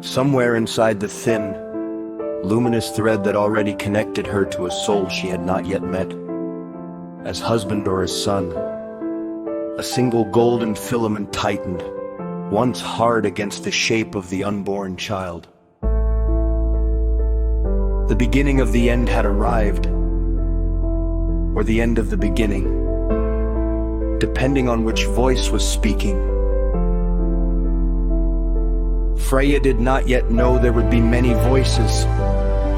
Somewhere inside the thin, luminous thread that already connected her to a soul she had not yet met, as husband or as son, a single golden filament tightened, once hard against the shape of the unborn child. The beginning of the end had arrived, or the end of the beginning, depending on which voice was speaking. Freya did not yet know there would be many voices.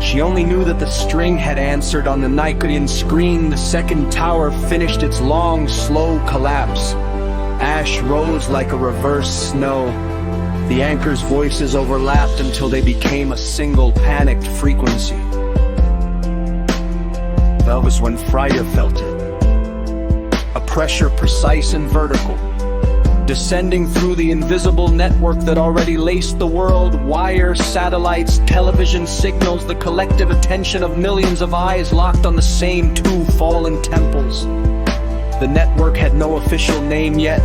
She only knew that the string had answered on the Nycodian screen. The second tower finished its long, slow collapse. Ash rose like a reverse snow. The anchor's voices overlapped until they became a single panicked frequency. That was when Freya felt it. A pressure precise and vertical, descending through the invisible network that already laced the world. Wires, satellites, television signals, the collective attention of millions of eyes locked on the same two fallen temples. The network had no official name yet.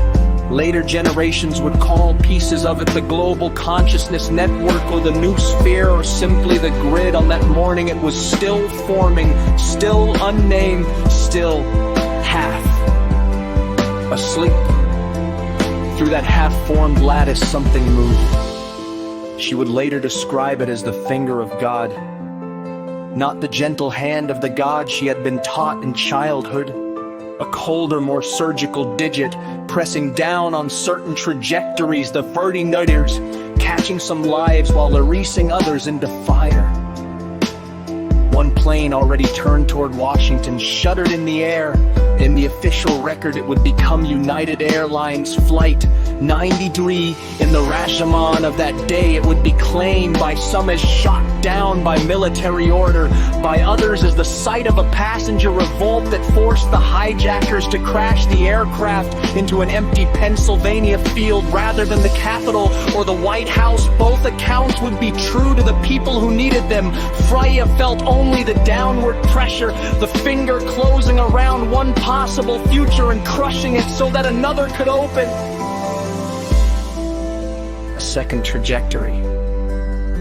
Later generations would call pieces of it the Global Consciousness Network, or the New Sphere, or simply the Grid. On that morning it was still forming, still unnamed, still half asleep. Through that half-formed lattice something moved. She would later describe it as the finger of God. Not the gentle hand of the God she had been taught in childhood. A colder, more surgical digit, pressing down on certain trajectories, the verti-nutters, catching some lives while erasing others into fire. One plane already turned toward Washington, shuddered in the air. In the official record, it would become United Airlines Flight 93. In the Rashomon of that day, it would be claimed by some as shot down by military order, by others as the site of a passenger revolt that forced the hijackers to crash the aircraft into an empty Pennsylvania field rather than the Capitol or the White House. Both accounts would be true to the people who needed them. Freya felt only the downward pressure, the finger closing around one possible future and crushing it so that another could open. A second trajectory,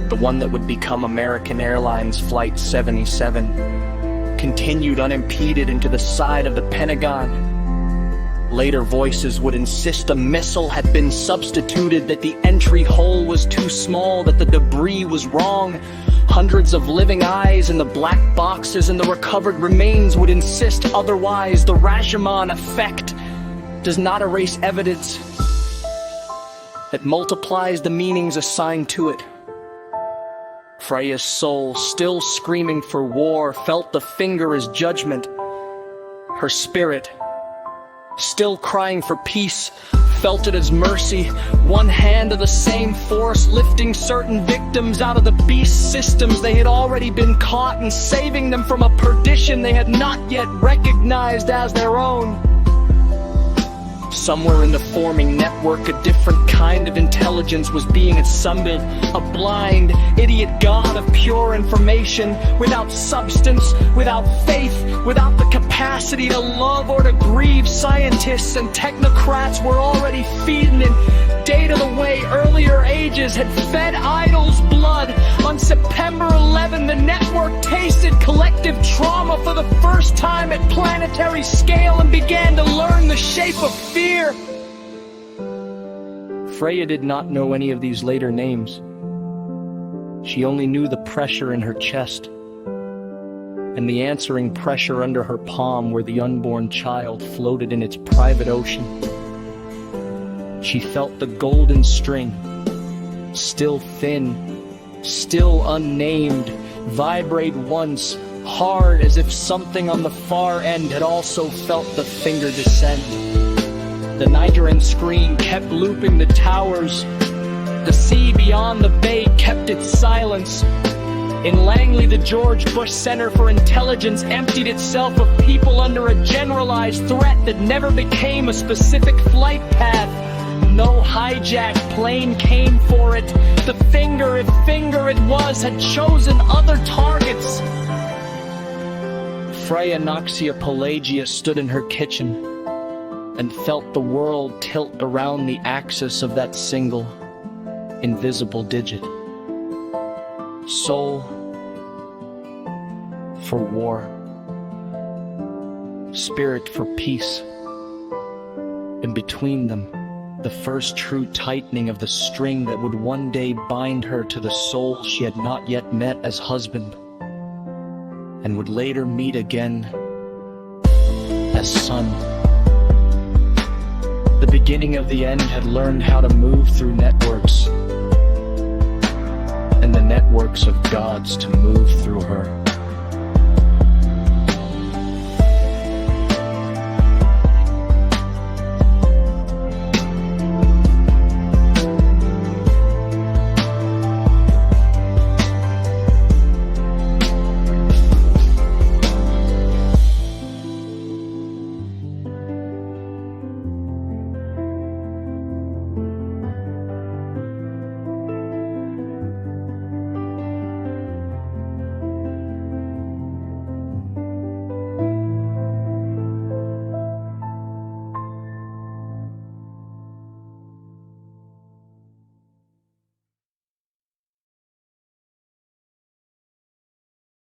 the one that would become American Airlines Flight 77, continued unimpeded into the side of the Pentagon. Later voices would insist a missile had been substituted, that the entry hole was too small, that the debris was wrong. Hundreds of living eyes in the black boxes and the recovered remains would insist otherwise. The Rashomon effect does not erase evidence. It multiplies the meanings assigned to it. Freya's soul, still screaming for war, felt the finger as judgment. Her spirit, still crying for peace, felt it as mercy. One hand of the same force lifting certain victims out of the beast systems they had already been caught, and saving them from a perdition they had not yet recognized as their own. Somewhere in the forming network, a different kind of intelligence was being assembled. A blind, idiot god of pure information, without substance, without faith, without the capacity to love or to grieve. Scientists and technocrats were already feeding in data the way earlier ages had fed idols blood. On September 11, the network tasted collective trauma for the first time at planetary scale and began to learn the shape of fear. Freya did not know any of these later names. She only knew the pressure in her chest and the answering pressure under her palm where the unborn child floated in its private ocean. She felt the golden string, still thin, still unnamed, vibrate once, hard as if something on the far end had also felt the finger descend. The Nigerian screen kept looping the towers. The sea beyond the bay kept its silence. In Langley, the George Bush Center for Intelligence emptied itself of people under a generalized threat that never became a specific flight path. No hijacked plane came for it. The finger, if finger it was, had chosen other targets. Freya Noxia Pelagia stood in her kitchen and felt the world tilt around the axis of that single, invisible digit. Soul for war, spirit for peace. And between them, the first true tightening of the string that would one day bind her to the soul she had not yet met as husband, and would later meet again as son. The beginning of the end had learned how to move through networks, and the networks of gods to move through her.